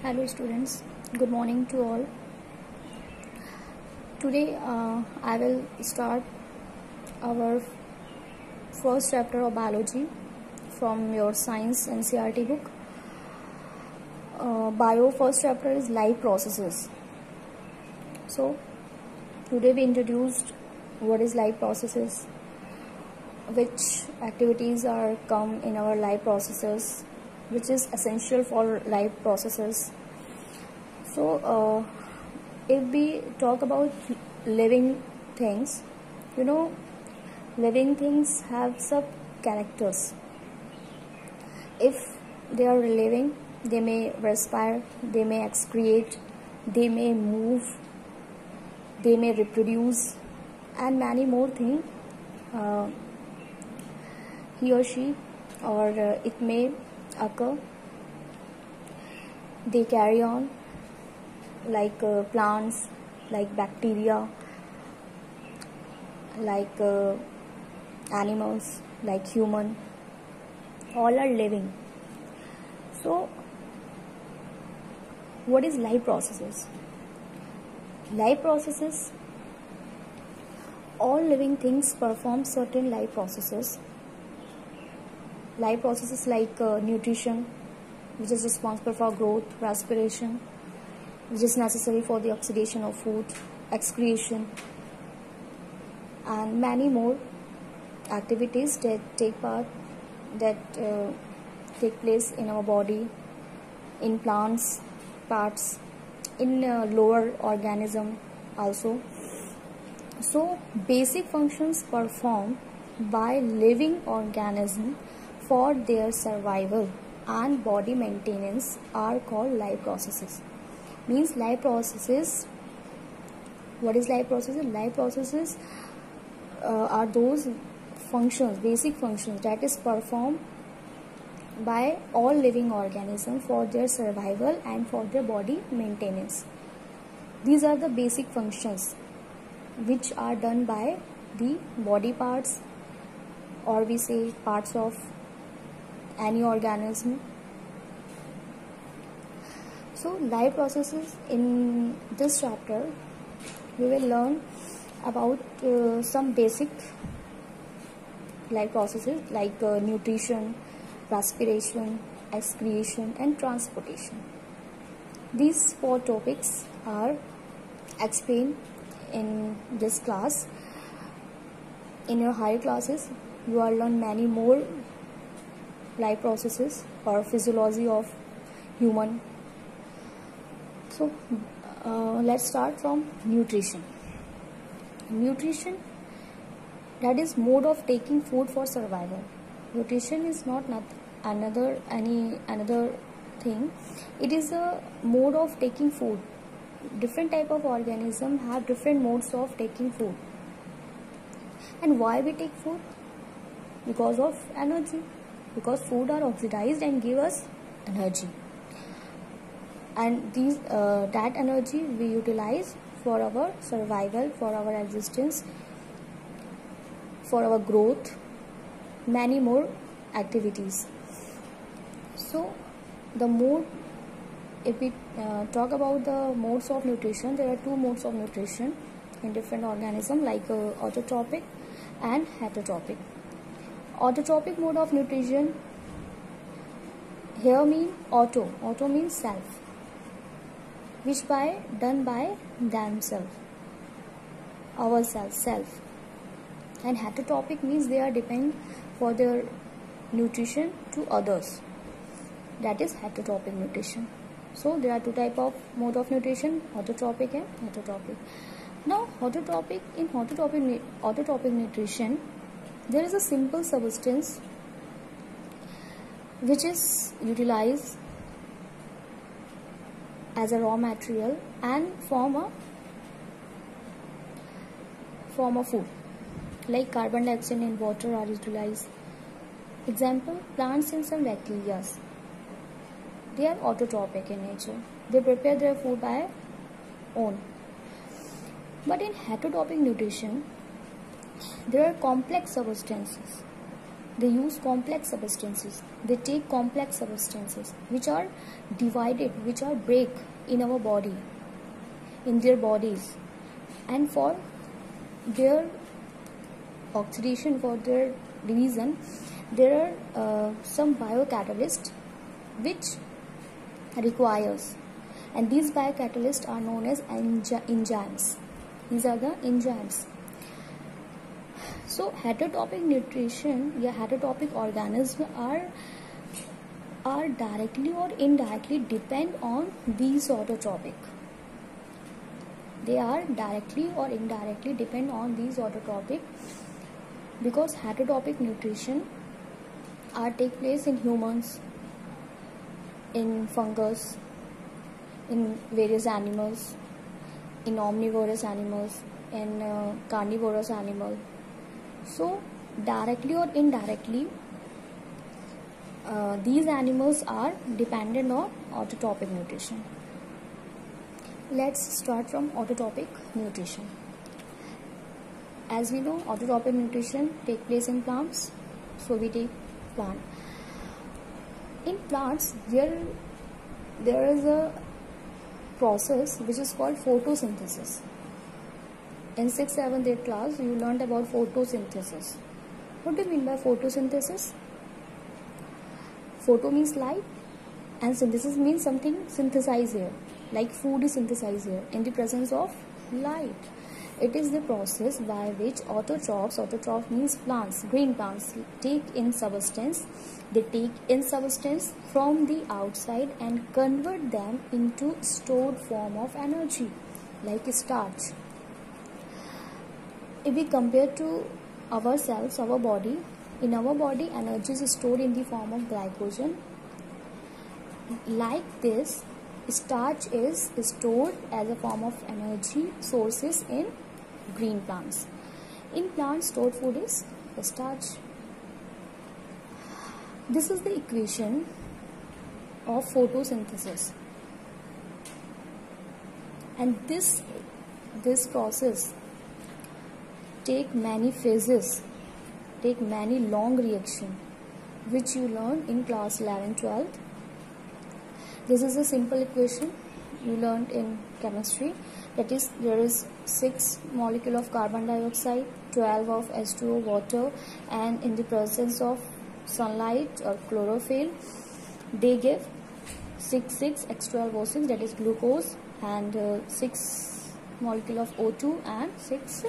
Hello students, good morning to all. Today I will start our first chapter of biology from your science NCERT book. Bio first chapter is life processes. So today we introduced what is life processes, which activities are come in our life processes, which is essential for life processes. So if we talk about living things, living things have some characters. If they are living, they may respire, they may excrete, they may move, they may reproduce, and many more things. He or she, or it may occur. They carry on like plants, like bacteria, like animals, like human. All are living. So what is life processes? Life processes, all living things perform certain life processes. Life processes like nutrition, which is responsible for growth, respiration, which is necessary for the oxidation of food, excretion, and many more activities that take place in our body, in plants, parts, in lower organism also. So basic functions performed by living organism for their survival and body maintenance are called life processes. Means life processes. What is life processes? Life processes are those functions, basic functions that is performed by all living organisms for their survival and for their body maintenance. These are the basic functions which are done by the body parts, or we say parts of any organism. So life processes, in this chapter we will learn about some basic life processes like nutrition, respiration, excretion, and transportation. These 4 topics are explained in this class. In your higher classes you will learn many more life processes or physiology of human. So let's start from nutrition. Nutrition, that is mode of taking food for survival. Nutrition is not another thing. It is a mode of taking food. Different type of organism have different modes of taking food. And why we take food? Because of energy. Because food are oxidized and give us energy. And that energy we utilize for our survival, for our existence, for our growth, many more activities. So the mode, if we talk about the modes of nutrition, there are 2 modes of nutrition in different organisms, like autotrophic and heterotrophic. Autotrophic mode of nutrition, here mean auto means self, which done by themselves, ourselves, self. And heterotrophic means they are depend for their nutrition to others. That is heterotrophic nutrition. So there are 2 type of mode of nutrition, autotrophic and heterotrophic. Now in autotrophic nutrition, there is a simple substance which is utilized as a raw material and form a food, like carbon dioxide and water are utilized. Example, plants and some bacteria. They are autotrophic in nature. They prepare their food by own. But in heterotrophic nutrition, there are complex substances. They use complex substances they take complex substances which are divided, which are break in our body, in their bodies, and for their oxidation, for their division, there are some biocatalysts which requires, and these biocatalysts are known as enzymes. These are the enzymes. So heterotrophic nutrition, heterotrophic organisms are directly or indirectly depend on these autotrophic. They are directly or indirectly depend on these autotrophic, because heterotrophic nutrition are take place in humans, in fungus, in various animals, in omnivorous animals, in carnivorous animal. So directly or indirectly, these animals are dependent on autotrophic nutrition. Let's start from autotrophic nutrition. As we know, autotrophic nutrition take place in plants, so we take plant. In plants, there is a process which is called photosynthesis. In 6th, 7th, 8th class, you learned about photosynthesis. What do you mean by photosynthesis? Photo means light, and synthesis means something synthesized here, like food is synthesized here in the presence of light. It is the process by which autotrophs means plants, green plants, take in substance. They take in substance from the outside and convert them into stored form of energy, like starch. If we compare to ourselves, our body, in our body energy is stored in the form of glycogen. Like this, starch is stored as a form of energy sources in green plants. In plants, stored food is starch. This is the equation of photosynthesis, and this process take many phases, take many long reaction, which you learn in class 11, 12. This is a simple equation you learned in chemistry. That is, there is 6 molecule of carbon dioxide, 12 of H2O water, and in the presence of sunlight or chlorophyll, they give 6 H12O6, that is glucose, and 6 molecule of O2 and 6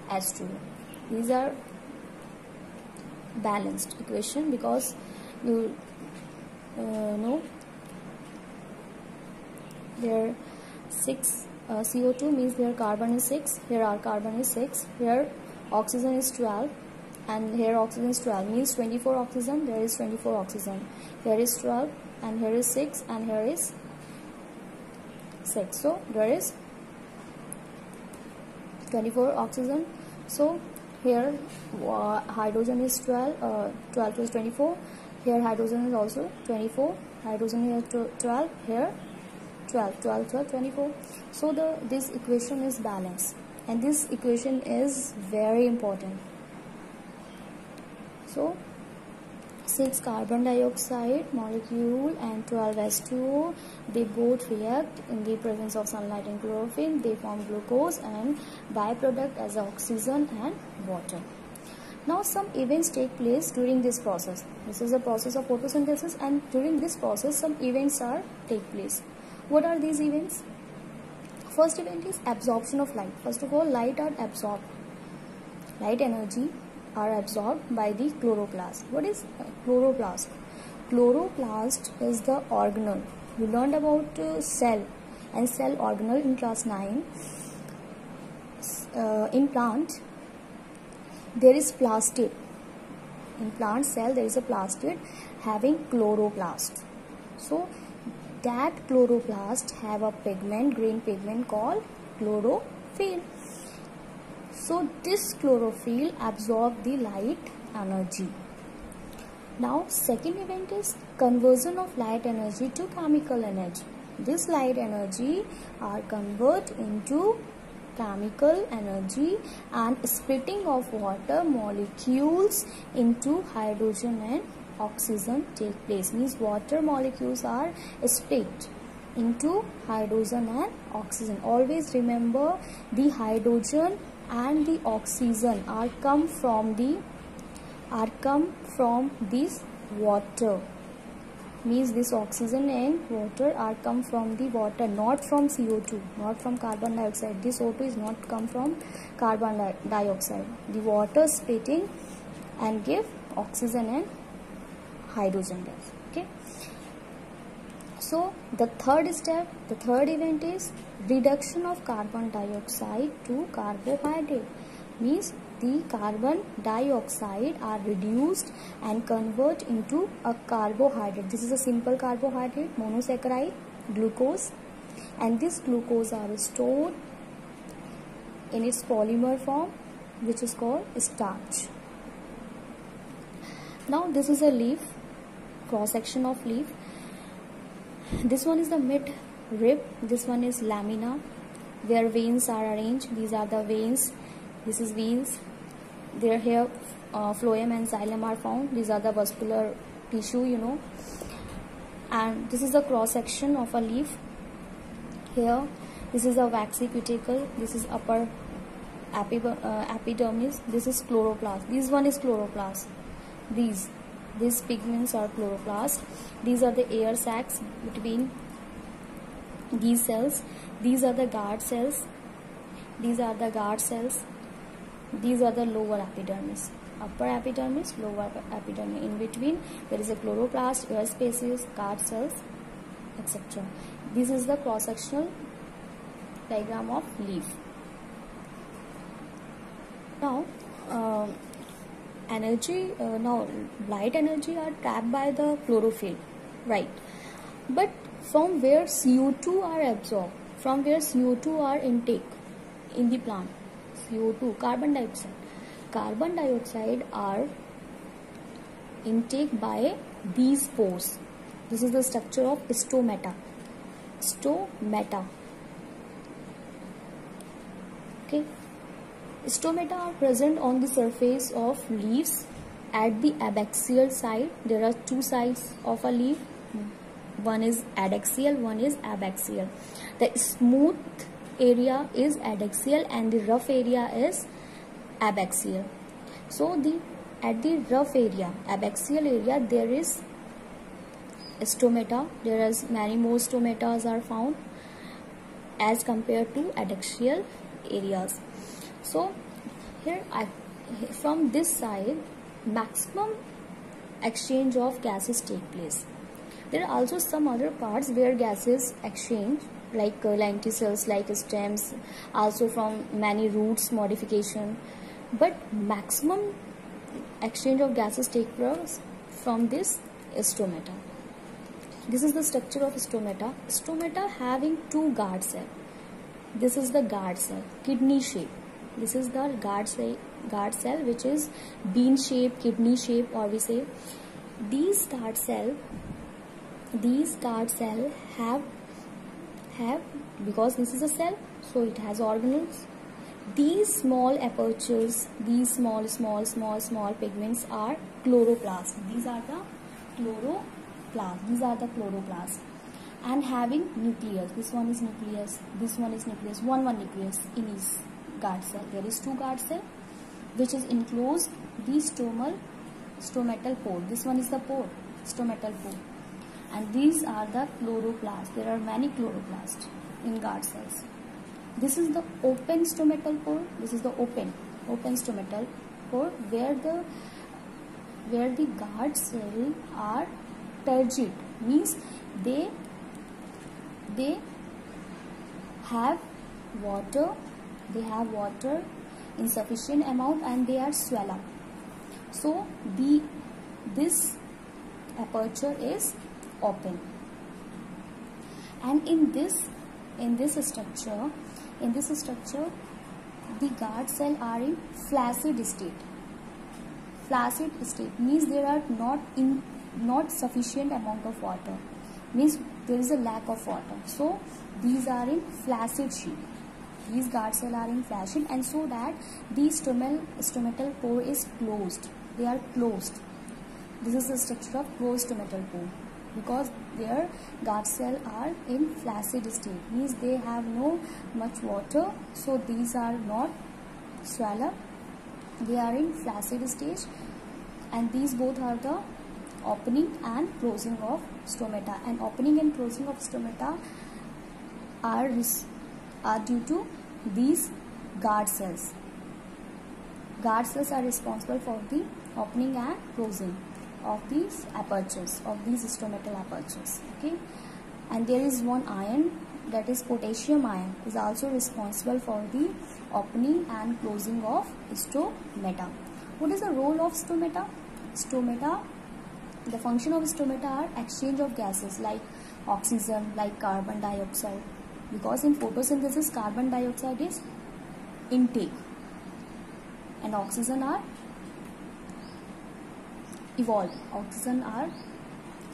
H2O. These are balanced equation, because you know there 6 CO2 means here carbon is 6, here our carbon is 6, here oxygen is 12, and here oxygen is 12 means 24 oxygen, there is 24 oxygen, here is 12 and here is 6 and here is 6, so there is 24 oxygen. So here hydrogen is 12, 12 plus 24, here hydrogen is also 24, hydrogen here 12, here 12, 24. So this equation is balanced, and this equation is very important. So 6 carbon dioxide molecule and 12 H2O, they both react in the presence of sunlight and chlorophyll. They form glucose and byproduct as oxygen and water. Now some events take place during this process. This is a process of photosynthesis, and during this process some events take place. What are these events? First event is absorption of light. First of all, light are absorbed. Light energy are absorbed by the chloroplast. What is chloroplast? Chloroplast is the organelle. We learned about cell and cell organelle in class 9. In plant, there is plastid. In plant cell, there is a plastid having chloroplast. So that chloroplast have a pigment, green pigment called chlorophyll. So this chlorophyll absorb the light energy. Now second event is conversion of light energy to chemical energy. This light energy are converted into chemical energy and splitting of water molecules into hydrogen and oxygen take place. Means water molecules are split into hydrogen and oxygen. Always remember the hydrogen and the oxygen are come from this water. Means this oxygen and water are come from the water, not from CO2, not from carbon dioxide. This O2 is not come from carbon dioxide. The water splitting and give oxygen and hydrogen gas. Okay. So the third step, the third event is reduction of carbon dioxide to carbohydrate. Means the carbon dioxide are reduced and convert into a carbohydrate. This is a simple carbohydrate, monosaccharide, glucose, and this glucose are stored in its polymer form, which is called starch. Now this is a leaf, cross section of leaf. This one is the mid rib, this one is lamina, where veins are arranged. These are the veins, this is veins. There here phloem and xylem are found. These are the vascular tissue, you know. And this is the cross section of a leaf. Here this is a waxy cuticle, this is upper epidermis, this is chloroplast, this one is chloroplast. These pigments are chloroplast. These are the air sacs between these cells. These are the guard cells. These are the guard cells. These are the lower epidermis, upper epidermis, lower epidermis. In between there is a chloroplast, air spaces, guard cells, etc. This is the cross-sectional diagram of leaf. Now now light energy are trapped by the chlorophyll, right? But from where CO2 are absorbed, from where CO2 are intake in the plant, CO2, carbon dioxide are intake by these pores. This is the structure of stomata. Okay. Stomata are present on the surface of leaves at the abaxial side. There are two sides of a leaf. One is adaxial, one is abaxial. The smooth area is adaxial and the rough area is abaxial. So at the rough area, abaxial area, there is stomata. There is many more stomatas are found as compared to adaxial areas. So here from this side, maximum exchange of gases take place. There are also some other parts where gases exchange, like lenticels, like stems, also from many roots modification. But maximum exchange of gases take place from this stomata. This is the structure of stomata. Stomata having two guard cells. This is the guard cell, kidney shape. This is the guard cell which is bean shape, kidney shape, or we say these guard cell have, because this is a cell, so it has organelles. These small apertures, these small pigments are chloroplasts. These are the chloroplasts. And having nucleus. This one is nucleus, this one is nucleus, one nucleus in each guard cell. There is two guard cell which is enclosed the stomatal pore. This one is the pore, stomatal pore. And these are the chloroplasts. There are many chloroplasts in guard cells. This is the open stomatal pore. This is the open stomatal pore where the guard cells are turgid. Means they have water in sufficient amount and they are swell up. So this aperture is open. And in this structure the guard cells are in flaccid state. Flaccid state means there are not sufficient amount of water, means there is a lack of water. So these are in flaccid sheet. These guard cells are in flaccid, and so that the stomatal pore is closed. They are closed. This is the structure of closed stomatal pool, because their guard cells are in flaccid state, means they have no much water, so these are not swell up, they are in flaccid stage, and these both are the opening and closing of stomata, and opening and closing of stomata are due to these guard cells. Guard cells are responsible for the opening and closing of these apertures, of these stomatal apertures. Okay, and there is one ion, that is potassium ion, is also responsible for the opening and closing of stomata. What is the role of stomata? Stomata, the function of stomata are exchange of gases like oxygen, like carbon dioxide, because in photosynthesis carbon dioxide is intake and oxygen are evolved. Oxygen are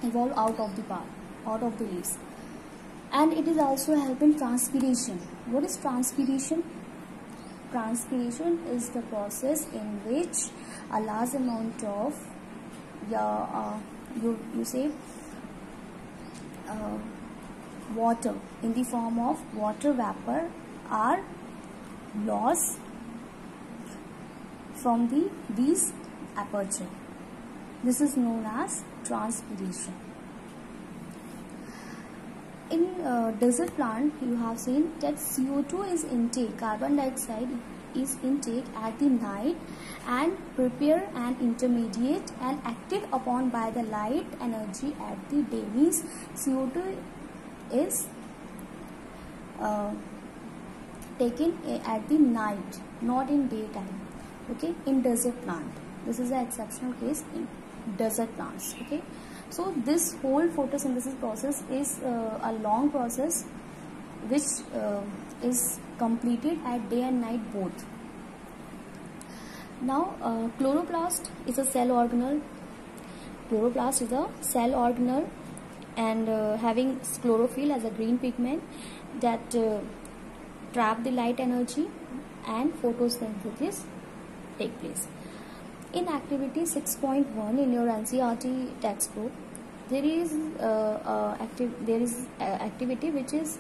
evolved out of the leaves, and it is also help in transpiration. What is transpiration? Transpiration is the process in which a large amount of water in the form of water vapor are lost from these aperture. This is known as transpiration. In desert plant, you have seen that CO2 is intake, carbon dioxide is intake at the night and prepare an intermediate and acted upon by the light energy at the day. Means CO2 is taken at the night, not in daytime. Okay, in desert plant, this is an exceptional case in desert plants. Okay, so this whole photosynthesis process is a long process which is completed at day and night both. Now chloroplast is a cell organelle. Chloroplast is a cell organelle and having chlorophyll as a green pigment that trap the light energy and photosynthesis take place. In activity 6.1 in your NCERT textbook, there is activity which is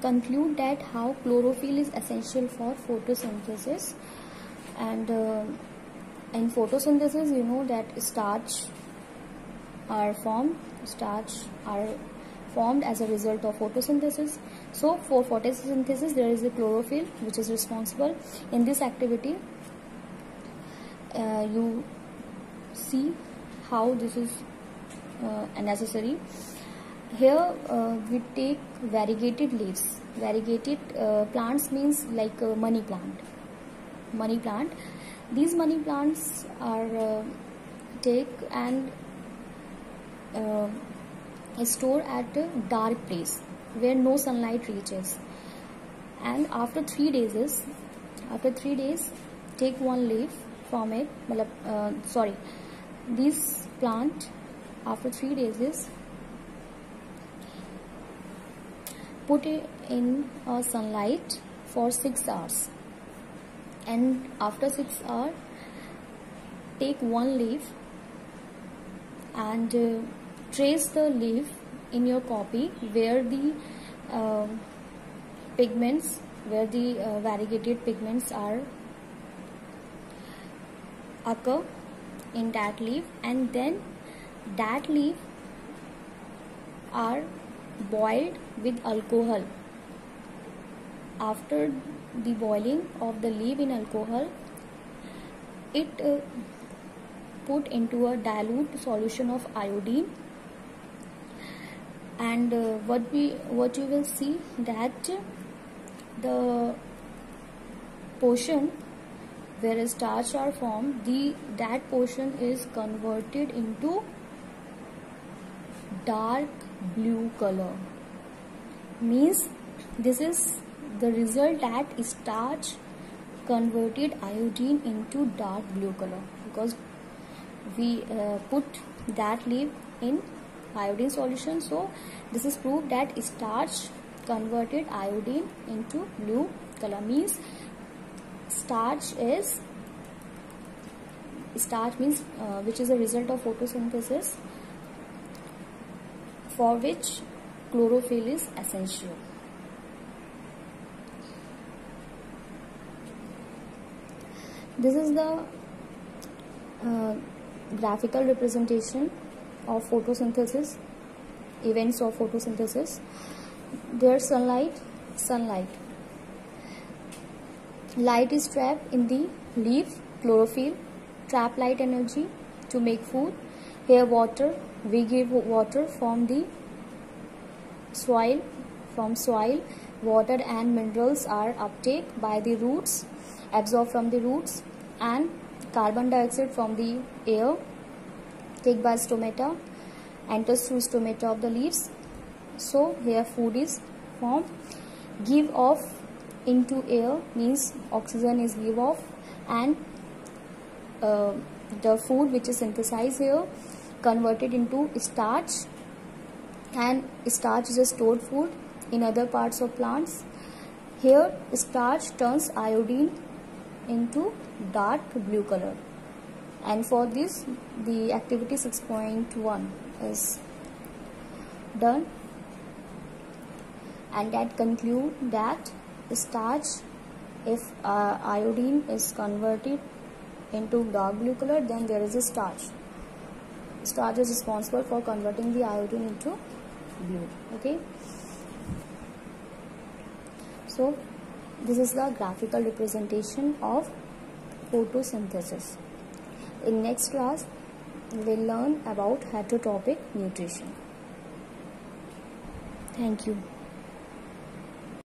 conclude that how chlorophyll is essential for photosynthesis, and in photosynthesis you know that starch are formed as a result of photosynthesis. So for photosynthesis there is a chlorophyll which is responsible. In this activity you see how this is necessary. Here we take variegated leaves. Variegated plants means like money plant. These money plants are take and store at a dark place where no sunlight reaches, and after 3 days take one leaf from it. This plant after 3 days put it in sunlight for 6 hours, and after 6 hours take one leaf and trace the leaf in your copy where the pigments, where the variegated pigments are occur in that leaf, and then that leaf are boiled with alcohol. After the boiling of the leaf in alcohol, it put into a dilute solution of iodine, and what you will see that the portion where starch are formed, that portion is converted into dark blue color. Means this is the result that starch converted iodine into dark blue color, because we put that leaf in iodine solution. So this is proof that starch converted iodine into blue color. Means starch means which is a result of photosynthesis, for which chlorophyll is essential. This is the graphical representation of photosynthesis, events of photosynthesis. There's sunlight. Light is trapped in the leaf, chlorophyll, trap light energy to make food. Here water, we give water from the soil. From soil, water and minerals are uptake by the roots, absorbed from the roots, and carbon dioxide from the air, take by stomata, enters through stomata of the leaves. So here food is formed. Give off into air means oxygen is give off, and the food which is synthesized here converted into starch, and starch is a stored food in other parts of plants. Here starch turns iodine into dark blue color, and for this the activity 6.1 is done, and that conclude that starch, if iodine is converted into dark blue color, then there is a starch. Starch is responsible for converting the iodine into blue. Okay, so this is the graphical representation of photosynthesis. In next class we will learn about heterotrophic nutrition. Thank you.